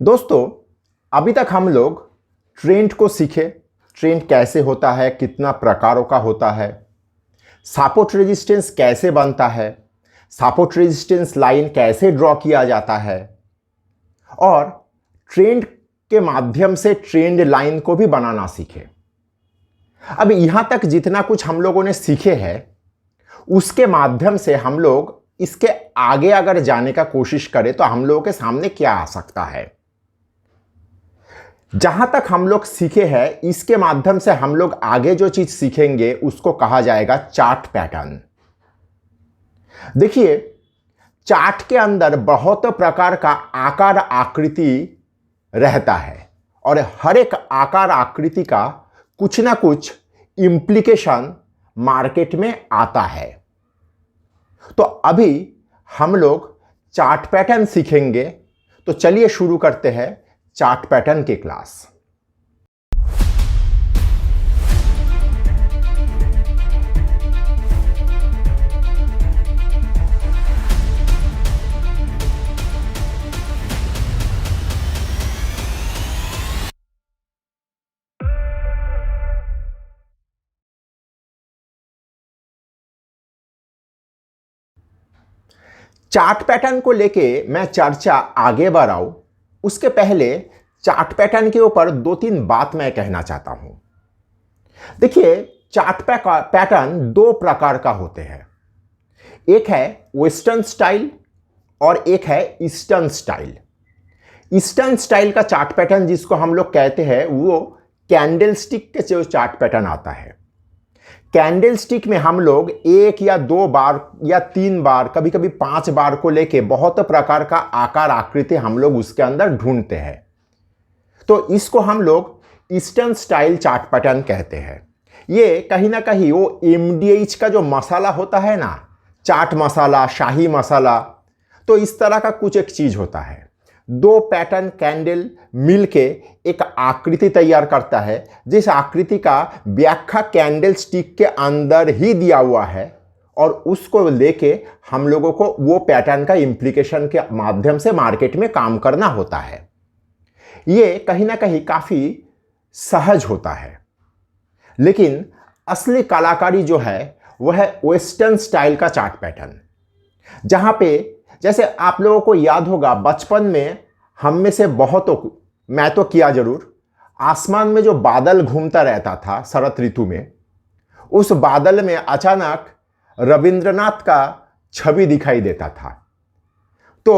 दोस्तों, अभी तक हम लोग ट्रेंड को सीखे। ट्रेंड कैसे होता है, कितना प्रकारों का होता है, सपोर्ट रेजिस्टेंस कैसे बनता है, सपोर्ट रेजिस्टेंस लाइन कैसे ड्रॉ किया जाता है और ट्रेंड के माध्यम से ट्रेंड लाइन को भी बनाना सीखे। अब यहां तक जितना कुछ हम लोगों ने सीखे हैं उसके माध्यम से हम लोग इसके आगे अगर जाने का कोशिश करें तो हम लोगों के सामने क्या आ सकता है। जहां तक हम लोग सीखे हैं इसके माध्यम से हम लोग आगे जो चीज सीखेंगे उसको कहा जाएगा चार्ट पैटर्न। देखिए, चार्ट के अंदर बहुत प्रकार का आकार आकृति रहता है और हर एक आकार आकृति का कुछ ना कुछ इंप्लीकेशन मार्केट में आता है। तो अभी हम लोग चार्ट पैटर्न सीखेंगे। तो चलिए शुरू करते हैं चार्ट पैटर्न की क्लास। चार्ट पैटर्न को लेके मैं चर्चा आगे बढ़ाऊं उसके पहले चार्ट पैटर्न के ऊपर दो तीन बात मैं कहना चाहता हूं। देखिए, चार्ट पैटर्न दो प्रकार का होते हैं। एक है वेस्टर्न स्टाइल और एक है ईस्टर्न स्टाइल। ईस्टर्न स्टाइल का चार्ट पैटर्न जिसको हम लोग कहते हैं वो कैंडलस्टिक के जो चार्ट पैटर्न आता है। कैंडलस्टिक में हम लोग एक या दो बार या तीन बार, कभी कभी 5 बार को लेके बहुत प्रकार का आकार आकृति हम लोग उसके अंदर ढूंढते हैं। तो इसको हम लोग ईस्टर्न स्टाइल चार्ट पैटर्न कहते हैं। ये कहीं ना कहीं वो एमडीएच का जो मसाला होता है ना, चाट मसाला, शाही मसाला, तो इस तरह का कुछ एक चीज होता है। दो पैटर्न कैंडल मिलके एक आकृति तैयार करता है जिस आकृति का व्याख्या कैंडल स्टिक के अंदर ही दिया हुआ है और उसको लेके हम लोगों को वो पैटर्न का इंप्लीकेशन के माध्यम से मार्केट में काम करना होता है। ये कहीं ना कहीं काफी सहज होता है, लेकिन असली कलाकारी जो है वह है वेस्टर्न स्टाइल का चार्ट पैटर्न। जहां पे जैसे आप लोगों को याद होगा बचपन में हम में से बहुतों को, मैं तो किया जरूर, आसमान में जो बादल घूमता रहता था शरद ऋतु में, उस बादल में अचानक रविंद्रनाथ का छवि दिखाई देता था। तो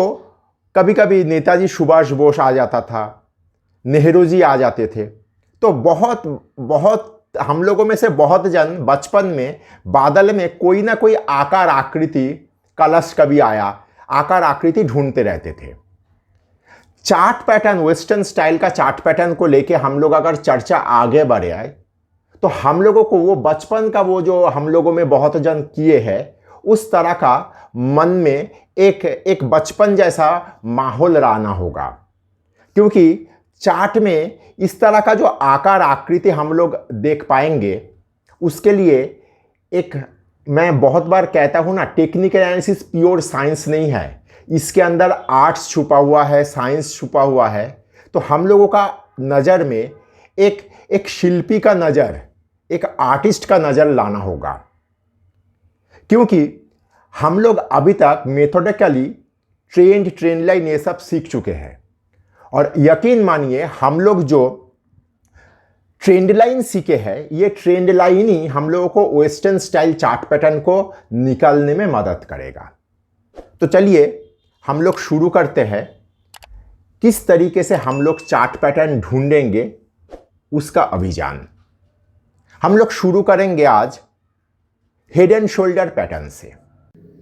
कभी कभी नेताजी सुभाष बोस आ जाता था, नेहरू जी आ जाते थे। तो बहुत बहुत हम लोगों में से बहुत जन बचपन में बादल में कोई ना कोई आकार आकृति, कलश कभी आया, आकार आकृति ढूंढते रहते थे। चार्ट पैटर्न, वेस्टर्न स्टाइल का चार्ट पैटर्न को लेके हम लोग अगर चर्चा आगे बढ़े आए तो हम लोगों को वो बचपन का वो जो हम लोगों में बहुत जन किए हैं उस तरह का मन में एक बचपन जैसा माहौल रहना होगा। क्योंकि चार्ट में इस तरह का जो आकार आकृति हम लोग देख पाएंगे उसके लिए एक, मैं बहुत बार कहता हूं ना, टेक्निकल एनालिसिस प्योर साइंस नहीं है। इसके अंदर आर्ट्स छुपा हुआ है, साइंस छुपा हुआ है। तो हम लोगों का नज़र में एक शिल्पी का नज़र, एक आर्टिस्ट का नज़र लाना होगा। क्योंकि हम लोग अभी तक मेथोडिकली ट्रेंड लाइन ये सब सीख चुके हैं और यकीन मानिए हम लोग जो ट्रेंड लाइन सीखे हैं ये ट्रेंड लाइन ही हम लोगों को वेस्टर्न स्टाइल चार्ट पैटर्न को निकालने में मदद करेगा। तो चलिए हम लोग शुरू करते हैं किस तरीके से हम लोग चार्ट पैटर्न ढूंढेंगे उसका अभियान। हम लोग शुरू करेंगे आज हेड एंड शोल्डर पैटर्न से।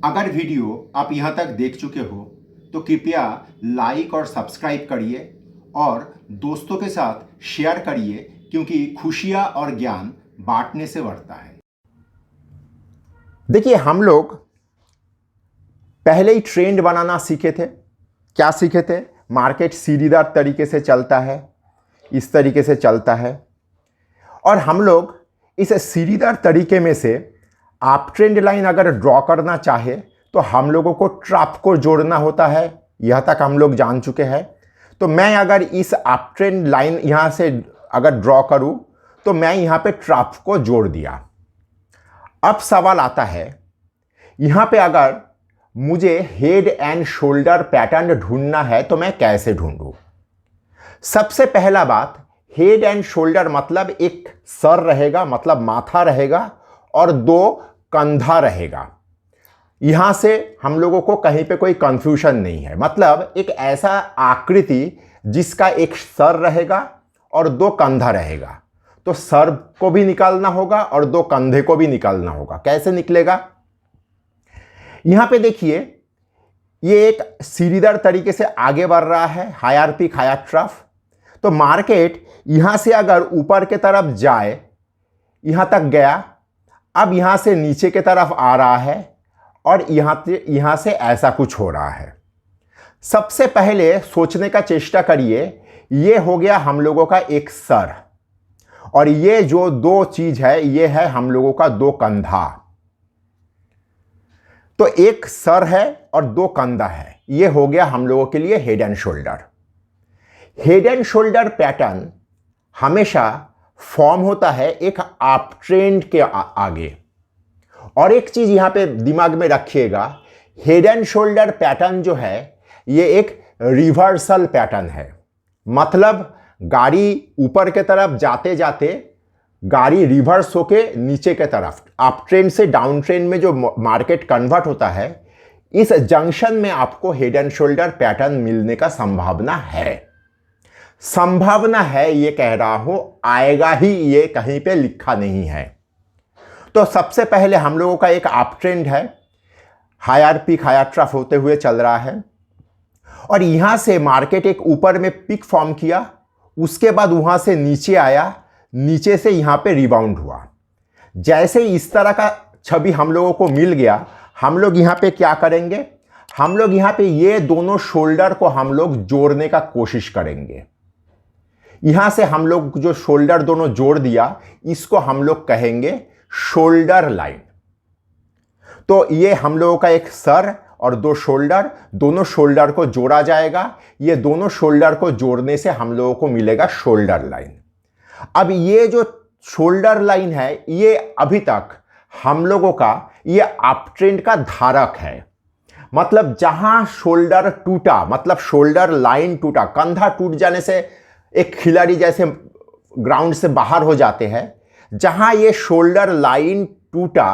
अगर वीडियो आप यहां तक देख चुके हो तो कृपया लाइक और सब्सक्राइब करिए और दोस्तों के साथ शेयर करिए, क्योंकि खुशियां और ज्ञान बांटने से बढ़ता है। देखिए, हम लोग पहले ही ट्रेंड बनाना सीखे थे। क्या सीखे थे? मार्केट सीढ़ीदार तरीके से चलता है, इस तरीके से चलता है और हम लोग इस सीढ़ीदार तरीके में से आप ट्रेंड लाइन अगर ड्रॉ करना चाहे तो हम लोगों को ट्रैप को जोड़ना होता है। यह तक हम लोग जान चुके हैं। तो मैं अगर इस अप ट्रेंड लाइन यहां से अगर ड्रॉ करूं तो मैं यहां पे ट्रफ को जोड़ दिया। अब सवाल आता है, यहां पे अगर मुझे हेड एंड शोल्डर पैटर्न ढूंढना है तो मैं कैसे ढूंढूं? सबसे पहला बात, हेड एंड शोल्डर मतलब एक सर रहेगा, मतलब माथा रहेगा, और दो कंधा रहेगा। यहां से हम लोगों को कहीं पे कोई कंफ्यूजन नहीं है। मतलब एक ऐसा आकृति जिसका एक सर रहेगा और दो कंधा रहेगा, तो सर को भी निकालना होगा और दो कंधे को भी निकालना होगा। कैसे निकलेगा? यहां पे देखिए, ये एक सीढ़ीदार तरीके से आगे बढ़ रहा है, हायर पीक हायर ट्रफ। तो मार्केट यहां से अगर ऊपर के तरफ जाए, यहां तक गया, अब यहां से नीचे के तरफ आ रहा है और यहां से ऐसा कुछ हो रहा है। सबसे पहले सोचने का चेष्टा करिए, ये हो गया हम लोगों का एक सर, और ये जो दो चीज है ये है हम लोगों का दो कंधा। तो एक सर है और दो कंधा है, ये हो गया हम लोगों के लिए head and shoulder. Head and shoulder pattern हमेशा फॉर्म होता है एक अप ट्रेंड के आगे। और एक चीज यहां पे दिमाग में रखिएगा, हेड एंड शोल्डर पैटर्न जो है ये एक रिवर्सल पैटर्न है। मतलब गाड़ी ऊपर के तरफ जाते जाते गाड़ी रिवर्स होके नीचे के तरफ, अप ट्रेंड से डाउन ट्रेंड में जो मार्केट कन्वर्ट होता है, इस जंक्शन में आपको हेड एंड शोल्डर पैटर्न मिलने का संभावना है। संभावना है ये कह रहा हूं, आएगा ही, ये कहीं पे लिखा नहीं है। तो सबसे पहले हम लोगों का एक अप ट्रेंड है, हायर पीक हायर ट्रफ होते हुए चल रहा है, और यहां से मार्केट एक ऊपर में पिक फॉर्म किया, उसके बाद वहां से नीचे आया, नीचे से यहां पे रिबाउंड हुआ। जैसे इस तरह का छवि हम लोगों को मिल गया, हम लोग यहां पे क्या करेंगे, हम लोग यहां पे ये दोनों शोल्डर को हम लोग जोड़ने का कोशिश करेंगे। यहां से हम लोग जो शोल्डर दोनों जोड़ दिया, इसको हम लोग कहेंगे शोल्डर लाइन। तो ये हम लोगों का एक सर और दो शोल्डर, दोनों शोल्डर को जोड़ा जाएगा। ये दोनों शोल्डर को जोड़ने से हम लोगों को मिलेगा शोल्डर लाइन। अब ये जो शोल्डर लाइन है, ये अभी तक हम लोगों का ये अप ट्रेंड का धारक है। मतलब जहां शोल्डर टूटा, मतलब शोल्डर लाइन टूटा, कंधा टूट जाने से एक खिलाड़ी जैसे ग्राउंड से बाहर हो जाते हैं, जहां ये शोल्डर लाइन टूटा,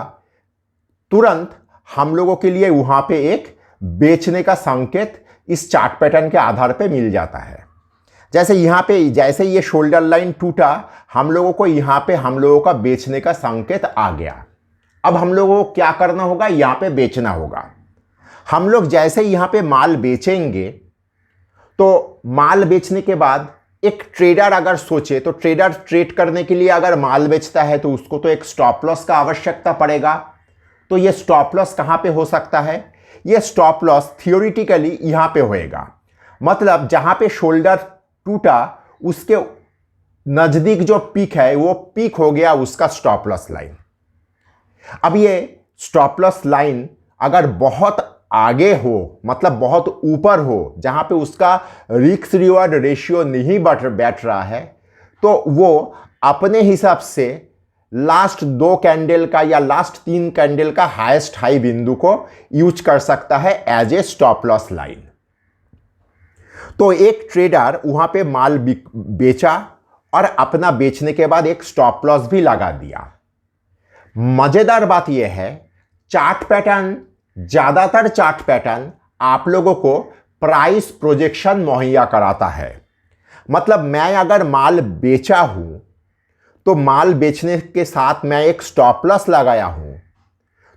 तुरंत हम लोगों के लिए वहां पे एक बेचने का संकेत इस चार्ट पैटर्न के आधार पे मिल जाता है। जैसे यहां पे जैसे ये शोल्डर लाइन टूटा, हम लोगों को यहां पे हम लोगों का बेचने का संकेत आ गया। अब हम लोगों को क्या करना होगा, यहां पे बेचना होगा। हम लोग जैसे यहां पे माल बेचेंगे, तो माल बेचने के बाद एक ट्रेडर अगर सोचे, तो ट्रेडर ट्रेड करने के लिए अगर माल बेचता है तो उसको तो एक स्टॉप लॉस का आवश्यकता पड़ेगा। तो ये स्टॉप लॉस कहां पे हो सकता है? ये स्टॉप लॉस थियोरिटिकली यहां पे होएगा। मतलब जहां पे शोल्डर टूटा, उसके नजदीक जो पीक है, वो पीक हो गया उसका स्टॉप लॉस लाइन। अब ये स्टॉप लॉस लाइन अगर बहुत आगे हो, मतलब बहुत ऊपर हो, जहां पे उसका रिस्क रिवॉर्ड रेशियो नहीं बैठ रहा है, तो वो अपने हिसाब से लास्ट 2 कैंडल का या लास्ट 3 कैंडल का हाईएस्ट हाई बिंदु को यूज कर सकता है as a stop loss line. तो एक ट्रेडर वहां पे माल बेचा और अपना बेचने के बाद एक स्टॉप लॉस भी लगा दिया। मजेदार बात यह है, चार्ट पैटर्न, ज्यादातर चार्ट पैटर्न आप लोगों को प्राइस प्रोजेक्शन मुहैया कराता है। मतलब मैं अगर माल बेचा हूं, तो माल बेचने के साथ मैं एक स्टॉप लॉस लगाया हूं,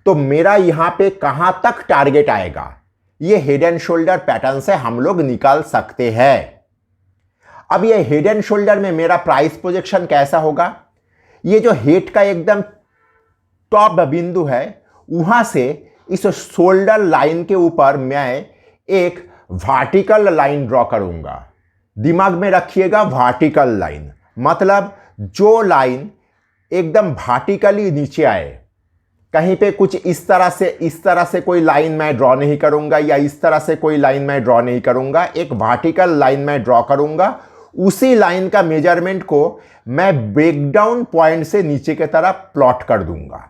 तो मेरा यहां पे कहां तक टारगेट आएगा, ये हेड एंड शोल्डर पैटर्न से हम लोग निकाल सकते हैं। अब ये हेड एंड शोल्डर में मेरा प्राइस प्रोजेक्शन कैसा होगा, ये जो हेड का एकदम टॉप बिंदु है, वहां से इस शोल्डर लाइन के ऊपर मैं एक वर्टिकल लाइन ड्रॉ करूंगा। दिमाग में रखिएगा, वर्टिकल लाइन मतलब जो लाइन एकदम वर्टिकली नीचे आए, कहीं पे कुछ इस तरह से कोई लाइन मैं ड्रॉ नहीं करूंगा, या इस तरह से कोई लाइन मैं ड्रॉ नहीं करूंगा। एक वर्टिकल लाइन मैं ड्रॉ करूंगा, उसी लाइन का मेजरमेंट को मैं ब्रेकडाउन पॉइंट से नीचे की तरफ प्लॉट कर दूंगा।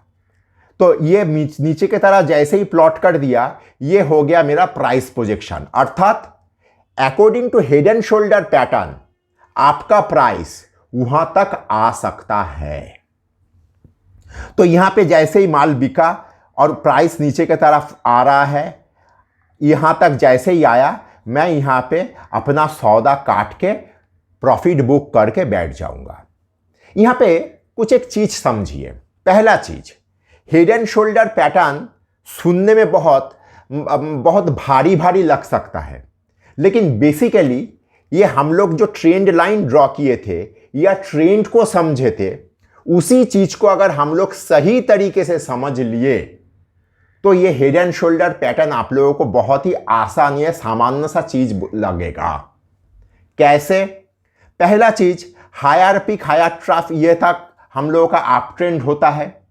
तो ये नीचे की तरह जैसे ही प्लॉट कर दिया, ये हो गया मेरा प्राइस प्रोजेक्शन। अर्थात according to head and shoulder pattern आपका प्राइस वहां तक आ सकता है। तो यहां पे जैसे ही माल बिका और प्राइस नीचे की तरफ आ रहा है, यहां तक जैसे ही आया, मैं यहां पे अपना सौदा काट के प्रॉफिट बुक करके बैठ जाऊंगा। यहां पे कुछ एक चीज समझिए। पहला चीज, हेड एंड शोल्डर पैटर्न सुनने में बहुत भारी भारी लग सकता है, लेकिन बेसिकली ये हम लोग जो ट्रेंड लाइन ड्रॉ किए थे या ट्रेंड को समझे थे, उसी चीज को अगर हम लोग सही तरीके से समझ लिए तो ये हेड एंड शोल्डर पैटर्न आप लोगों को बहुत ही आसान या सामान्य सा चीज लगेगा। कैसे? पहला चीज, हायर पिक हायर ट्रफ, ये तक हम लोगों का अप ट्रेंड होता है।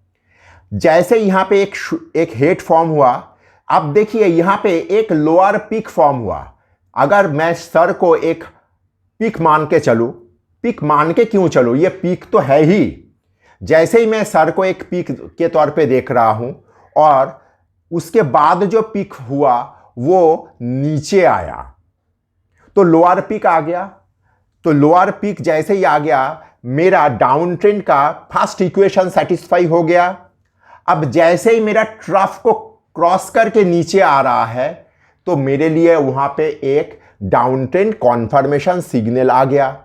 जैसे यहां पे एक हेड फॉर्म हुआ, अब देखिए यहां पे एक लोअर पिक फॉर्म हुआ। अगर मैं सर को एक पिक मान के चलूं, पिक मान के क्यों चलूं, ये पिक तो है ही। जैसे ही मैं सर को एक पिक के तौर पे देख रहा हूं और उसके बाद जो पिक हुआ वो नीचे आया, तो लोअर पिक आ गया। तो लोअर पिक जैसे ही आ गया, मेरा डाउन ट्रेंड का फर्स्ट इक्वेशन सेटिस्फाई हो गया। अब जैसे ही मेरा ट्रफ को क्रॉस करके नीचे आ रहा है, तो मेरे लिए वहां पे एक डाउन ट्रेंड कॉन्फर्मेशन सिग्नल आ गया।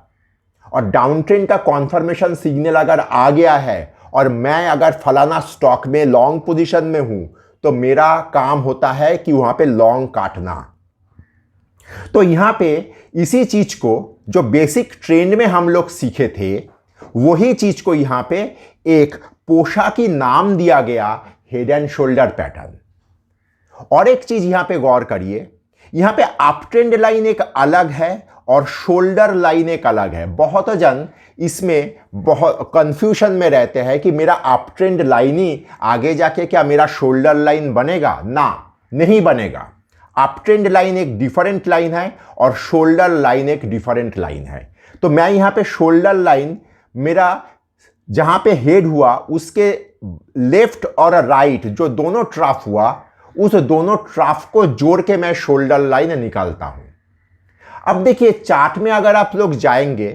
और डाउन ट्रेंड का कॉन्फर्मेशन सिग्नल अगर आ गया है और मैं अगर फलाना स्टॉक में लॉन्ग पोजीशन में हूं, तो मेरा काम होता है कि वहां पे लॉन्ग काटना। तो यहां पे इसी चीज को जो बेसिक ट्रेंड में हम लोग सीखे थे, वही चीज को यहां पे एक पोशाकी नाम दिया गया, हेड एंड शोल्डर पैटर्न। और एक चीज यहां पे गौर करिए, यहां पे अप ट्रेंड लाइन एक अलग है और शोल्डर लाइन एक अलग है। बहुत जन इसमें बहुत कंफ्यूजन में रहते हैं कि मेरा अप ट्रेंड लाइन ही आगे जाके क्या मेरा शोल्डर लाइन बनेगा? ना, नहीं बनेगा। अप ट्रेंड लाइन एक डिफरेंट लाइन है और शोल्डर लाइन एक डिफरेंट लाइन है। तो मैं यहां पे शोल्डर लाइन, मेरा जहां पे हेड हुआ उसके लेफ्ट और राइट जो दोनों ट्रफ हुआ, उस दोनों ट्रफ को जोड़ के मैं शोल्डर लाइन निकालता हूं। अब देखिए चार्ट में अगर आप लोग जाएंगे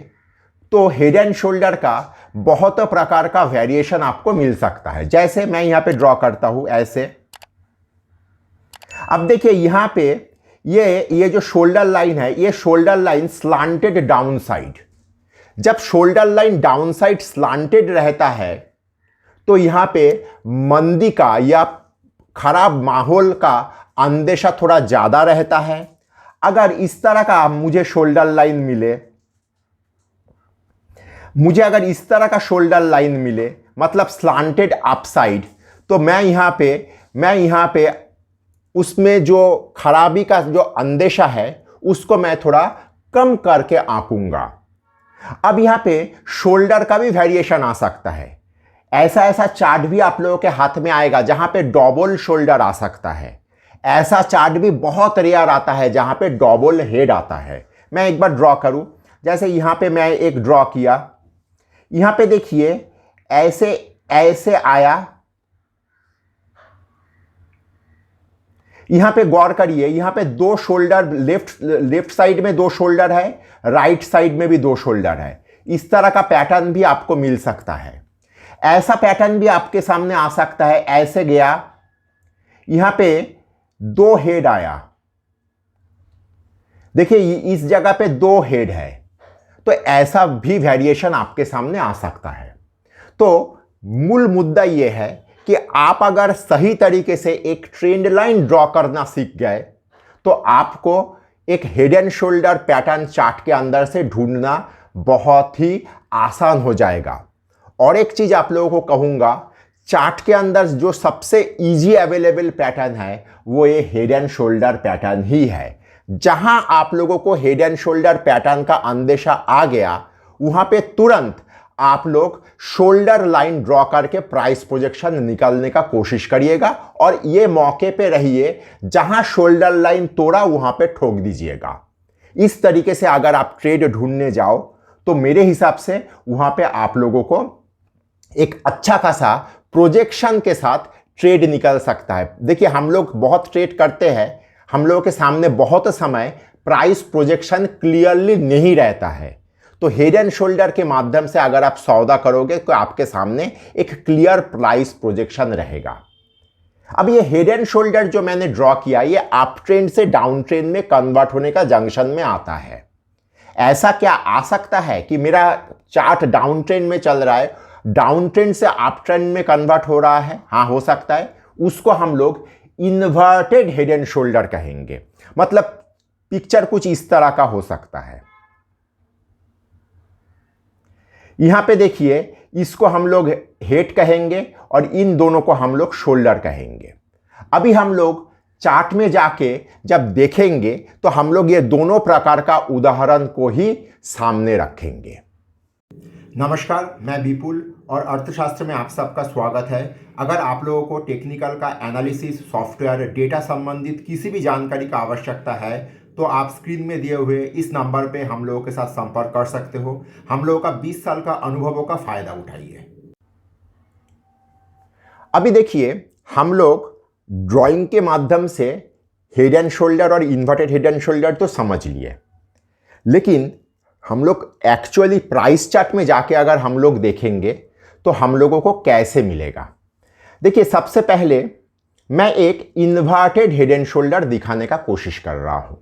तो हेड एंड शोल्डर का बहुत प्रकार का वेरिएशन आपको मिल सकता है। जैसे मैं यहां पे ड्रॉ करता हूं ऐसे। अब देखिए यहां पे ये जो शोल्डर लाइन है, ये shoulder line slanted down side. जब shoulder line down side slanted रहता है तो यहां पे मंदी का या खराब माहौल का अंदेशा थोड़ा ज्यादा रहता है। अगर इस तरह का मुझे शोल्डर लाइन मिले, अगर इस तरह का शोल्डर लाइन मिले, मतलब स्लांटेड अपसाइड, तो मैं यहां पे उसमें जो खराबी का जो अंदेशा है उसको मैं थोड़ा कम करके आंकूंगा। अब यहां पे शोल्डर का भी वेरिएशन आ सकता है। ऐसा चार्ट भी आप लोगों के हाथ में आएगा जहां पे डबल शोल्डर आ सकता है। ऐसा चार्ट भी बहुत रेयर आता है जहां पे डबल हेड आता है। मैं एक बार ड्रॉ करूं, जैसे यहां पे मैं एक ड्रॉ किया, यहां पे देखिए ऐसे आया। यहां पे गौर करिए, यहां पे दो शोल्डर, लेफ्ट साइड में दो शोल्डर है, राइट साइड में भी दो शोल्डर है। इस तरह का पैटर्न भी आपको मिल सकता है। ऐसा पैटर्न भी आपके सामने आ सकता है, ऐसे गया, यहां पे दो हेड आया। देखिए इस जगह पे दो हेड है, तो ऐसा भी वेरिएशन आपके सामने आ सकता है। तो मूल मुद्दा यह है कि आप अगर सही तरीके से एक ट्रेंड लाइन ड्रॉ करना सीख गए तो आपको एक head and shoulder pattern chart के अंदर से ढूंढना बहुत ही आसान हो जाएगा। और एक चीज आप लोगों को कहूंगा, चार्ट के अंदर जो सबसे इजी अवेलेबल पैटर्न है वो ये हेड एंड शोल्डर पैटर्न ही है। जहां आप लोगों को हेड एंड शोल्डर पैटर्न का अंदेशा आ गया, वहां पे तुरंत आप लोग शोल्डर लाइन ड्रॉ करके प्राइस प्रोजेक्शन निकालने का कोशिश करिएगा और ये मौके पे रहिए, जहां शोल्डर लाइन तोड़ा वहां पे ठोक दीजिएगा। इस तरीके से अगर आप ट्रेड ढूंढने जाओ तो मेरे हिसाब से वहां पे आप लोगों को एक अच्छा खासा प्रोजेक्शन के साथ ट्रेड निकल सकता है। देखिए, हम लोग बहुत ट्रेड करते हैं, हम लोगों के सामने बहुत समय प्राइस प्रोजेक्शन क्लियरली नहीं रहता है, तो हेड एंड शोल्डर के माध्यम से अगर आप सौदा करोगे तो आपके सामने एक क्लियर प्राइस प्रोजेक्शन रहेगा। अब ये हेड एंड शोल्डर जो मैंने ड्रॉ किया, ये अप ट्रेंड से डाउन ट्रेंड में कन्वर्ट होने का जंक्शन में आता है। ऐसा क्या आ सकता है कि मेरा चार्ट डाउन ट्रेंड में चल रहा है, डाउन ट्रेंड से अप ट्रेंड में कन्वर्ट हो रहा है? हाँ, हो सकता है। उसको हम लोग इन्वर्टेड हेड एंड शोल्डर कहेंगे। मतलब पिक्चर कुछ इस तरह का हो सकता है। यहां पे देखिए, इसको हम लोग हेड कहेंगे और इन दोनों को हम लोग शोल्डर कहेंगे। अभी हम लोग चार्ट में जाके जब देखेंगे तो हम लोग ये दोनों प्रकार का उदाहरण को ही सामने रखेंगे। नमस्कार, मैं विपुल और अर्थशास्त्र में आप सबका स्वागत है। अगर आप लोगों को टेक्निकल का एनालिसिस, सॉफ्टवेयर, डेटा संबंधित किसी भी जानकारी का आवश्यकता है तो आप स्क्रीन में दिए हुए इस नंबर पे हम लोगों के साथ संपर्क कर सकते हो। हम लोगों का 20 साल का अनुभवों का फायदा उठाइए। अभी देखिए, हम लोग ड्राइंग के माध्यम से हेड एंड शोल्डर और इन्वर्टेड हेड एंड शोल्डर तो समझ लिए, लेकिन हम लोग एक्चुअली प्राइस चार्ट में जाके अगर हम लोग देखेंगे तो हम लोगों को कैसे मिलेगा। देखिए, सबसे पहले मैं एक इन्वर्टेड हेड एंड शोल्डर दिखाने का कोशिश कर रहा हूं।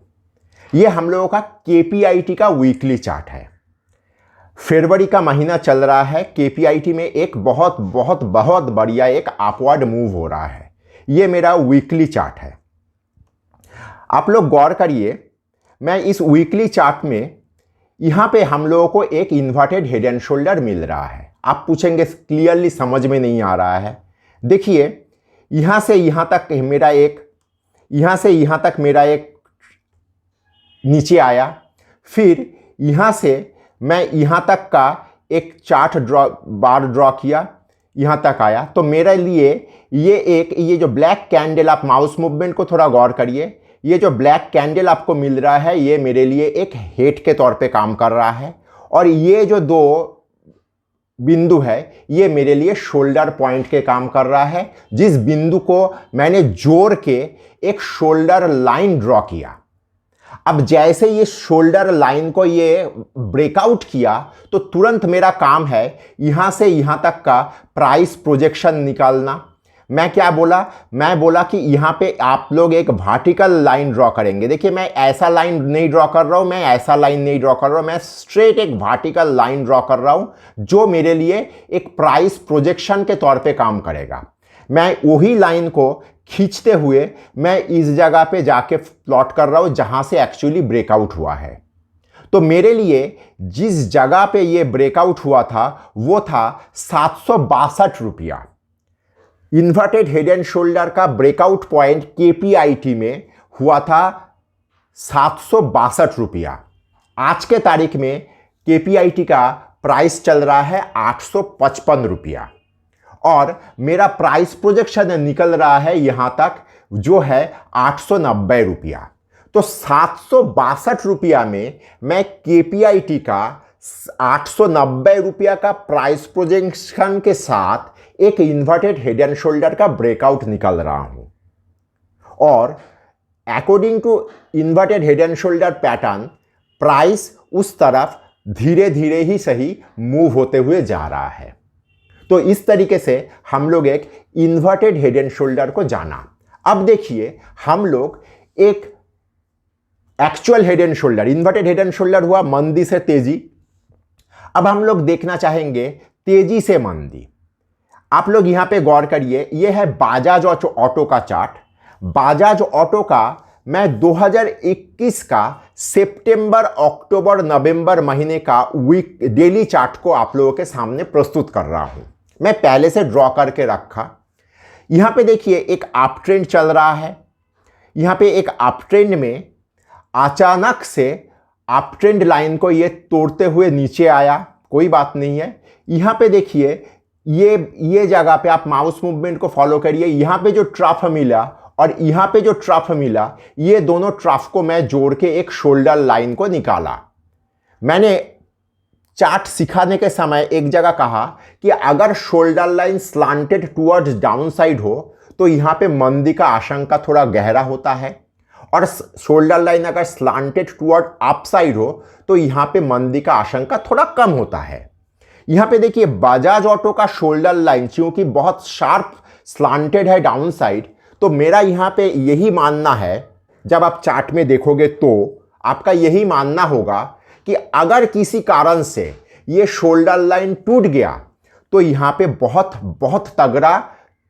यह हम लोगों का केपीआईटी का वीकली चार्ट है। फरवरी का महीना चल रहा है। केपीआईटी में एक बहुत बहुत बहुत बढ़िया एक अपवर्ड मूव हो रहा है। यह मेरा वीकली चार्ट है। आप लोग गौर करिए, मैं इस वीकली चार्ट में यहां पे हम लोगों को एक इन्वर्टेड हेड एंड शोल्डर मिल रहा है। आप पूछेंगे क्लियरली समझ में नहीं आ रहा है। देखिए, यहां से यहां तक मेरा एक, यहां से यहां तक मेरा एक नीचे आया, फिर यहां से मैं यहां तक का एक चार्ट बार ड्रॉ किया, यहां तक आया। तो मेरे लिए ये जो ब्लैक कैंडल, आप माउस मूवमेंट को थोड़ा गौर करिए, ये जो ब्लैक कैंडल आपको मिल रहा है ये मेरे लिए एक हेड के तौर पे काम कर रहा है, और ये जो दो बिंदु है ये मेरे लिए शोल्डर पॉइंट के काम कर रहा है, जिस बिंदु को मैंने जोड़ के एक शोल्डर लाइन ड्रॉ किया। अब जैसे ये शोल्डर लाइन को ये ब्रेकआउट किया तो तुरंत मेरा काम है यहां से यहां तक का प्राइस प्रोजेक्शन निकालना। मैं क्या बोला? मैं बोला कि यहां पे आप लोग एक वर्टिकल लाइन ड्रॉ करेंगे। देखिए, मैं ऐसा लाइन नहीं ड्रॉ कर रहा हूं, मैं ऐसा लाइन नहीं ड्रॉ कर रहा हूं, मैं स्ट्रेट एक वर्टिकल लाइन ड्रॉ कर रहा हूं जो मेरे लिए एक प्राइस प्रोजेक्शन के तौर पे काम करेगा। मैं वही लाइन को खींचते हुए मैं इस जगह पे जाके प्लॉट कर रहा हूं जहां से एक्चुअली ब्रेकआउट हुआ है। तो मेरे लिए जिस जगह पे ये ब्रेकआउट हुआ था वो था 762 रुपया। इन्वर्टेड हेड एंड शोल्डर का ब्रेकआउट पॉइंट केपीआईटी में हुआ था 762 रुपया। आज के तारीख में केपीआईटी का प्राइस चल रहा है 855 रुपया, और मेरा प्राइस प्रोजेक्शन निकल रहा है यहां तक जो है 890 रुपया। तो 762 रुपया में मैं केपीआईटी का 890 रुपया का प्राइस प्रोजेक्शन के साथ एक इन्वर्टेड हेड एंड शोल्डर का ब्रेकआउट निकल रहा हूं, और according to inverted head and shoulder pattern price उस तरफ धीरे धीरे ही सही मूव होते हुए जा रहा है। तो इस तरीके से हम लोग एक इन्वर्टेड हेड एंड शोल्डर को जाना। अब देखिए, हम लोग एक actual head and shoulder, inverted head and shoulder हुआ मंदी से तेजी। अब हम लोग देखना चाहेंगे तेजी से मंदी। आप लोग यहां पे गौर करिए, यह है बजाज ऑटो का चार्ट। बजाज ऑटो का मैं 2021 का सितंबर, अक्टूबर, नवंबर महीने का डेली चार्ट को आप लोगों के सामने प्रस्तुत कर रहा हूं। मैं पहले से ड्रॉ करके रखा। यहां पे देखिए एक अप ट्रेंड चल रहा है। यहां पे एक अप ट्रेंड में अचानक से अप ट्रेंड लाइन को ये तोड़ते हुए नीचे आया, कोई बात नहीं है। यहाँ पे देखिए, ये जगह पे आप माउस मूवमेंट को फॉलो करिए। यहाँ पे जो ट्रफ मिला और यहाँ पे जो ट्रफ मिला, ये दोनों ट्रफ को मैं जोड़ के एक शोल्डर लाइन को निकाला। मैंने चार्ट सिखाने के समय एक जगह कहा कि अगर shoulder line slanted towards down side हो तो यहाँ पे मंदी का आशंका थोड़ा गहरा होता है, और शोल्डर लाइन अगर स्लांटेड टुवर्ड अप साइड हो तो यहाँ पे मंदी का आशंका थोड़ा कम होता है। यहाँ पे देखिए, बजाज ऑटो का शोल्डर लाइन क्योंकि बहुत शार्प स्लांटेड है डाउन साइड, तो मेरा यहाँ पे यही मानना है, जब आप चार्ट में देखोगे तो आपका यही मानना होगा कि अगर किसी कारण से ये शोल्डर लाइन टूट गया तो यहाँ पे बहुत बहुत तगड़ा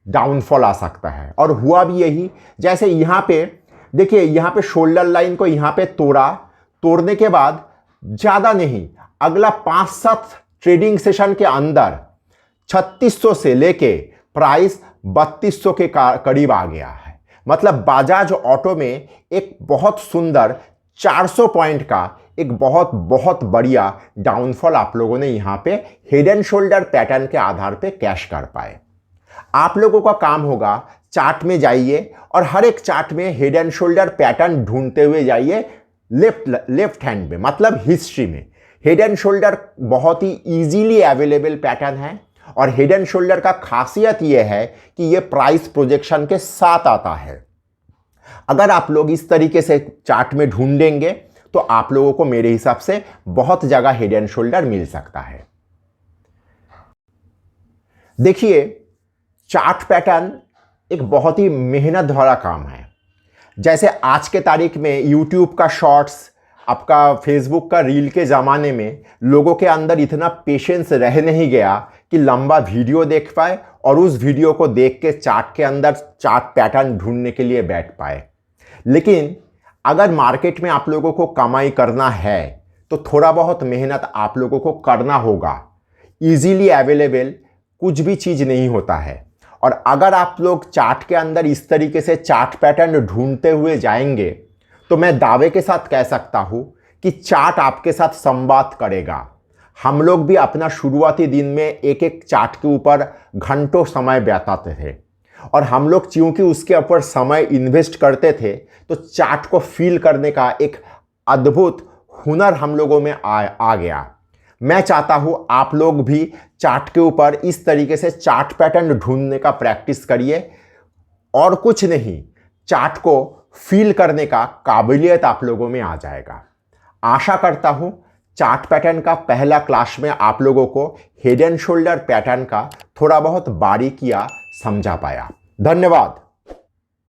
डाउनफॉल आ सकता है। और हुआ भी यही। जैसे यहाँ पे देखिए, यहाँ पे शोल्डर लाइन को यहाँ पे तोड़ने के बाद ज़्यादा नहीं, अगला 5-7 ट्रेडिंग सेशन के अंदर 3600 से लेके प्राइस 3200 के करीब आ गया है। मतलब बजाज ऑटो में एक बहुत सुंदर 400 पॉइंट का एक बहुत बहुत बढ़िया डाउनफॉल आप लोगों ने यहाँ पे हेड एंड शोल्डर पैटर्न के आधार पे कैश कर पाए। आप लोगों का काम होगा, चार्ट में जाइए और हर एक चार्ट में हेड एंड शोल्डर पैटर्न ढूंढते हुए जाइए लेफ्ट हैंड में, मतलब हिस्ट्री में। हेड एंड शोल्डर बहुत ही इजीली अवेलेबल पैटर्न है, और हेड एंड शोल्डर का खासियत यह है कि यह प्राइस प्रोजेक्शन के साथ आता है। अगर आप लोग इस तरीके से चार्ट में ढूंढेंगे तो आप लोगों को मेरे हिसाब से बहुत जगह हेड एंड शोल्डर मिल सकता है। देखिए, चार्ट पैटर्न एक बहुत ही मेहनत भरा काम है। जैसे आज के तारीख में यूट्यूब का शॉर्ट्स, आपका फेसबुक का रील के ज़माने में लोगों के अंदर इतना पेशेंस रह नहीं गया कि लंबा वीडियो देख पाए और उस वीडियो को देख के चार्ट के अंदर चार्ट पैटर्न ढूंढने के लिए बैठ पाए। लेकिन अगर मार्केट में आप लोगों को कमाई करना है तो थोड़ा बहुत मेहनत आप लोगों को करना होगा। इजीली अवेलेबल कुछ भी चीज़ नहीं होता है, और अगर आप लोग चार्ट के अंदर इस तरीके से चार्ट पैटर्न ढूंढते हुए जाएंगे तो मैं दावे के साथ कह सकता हूं कि चार्ट आपके साथ संवाद करेगा। हम लोग भी अपना शुरुआती दिन में एक एक चार्ट के ऊपर घंटों समय बिताते थे, और हम लोग क्योंकि उसके ऊपर समय इन्वेस्ट करते थे तो चार्ट को फील करने का एक अद्भुत हुनर हम लोगों में आ गया। मैं चाहता हूं आप लोग भी चार्ट के ऊपर इस तरीके से चार्ट पैटर्न ढूंढने का प्रैक्टिस करिए, और कुछ नहीं, चार्ट को फील करने का काबिलियत आप लोगों में आ जाएगा। आशा करता हूं चार्ट पैटर्न का पहला क्लास में आप लोगों को हेड एंड शोल्डर पैटर्न का थोड़ा बहुत बारीकियां समझा पाया। धन्यवाद।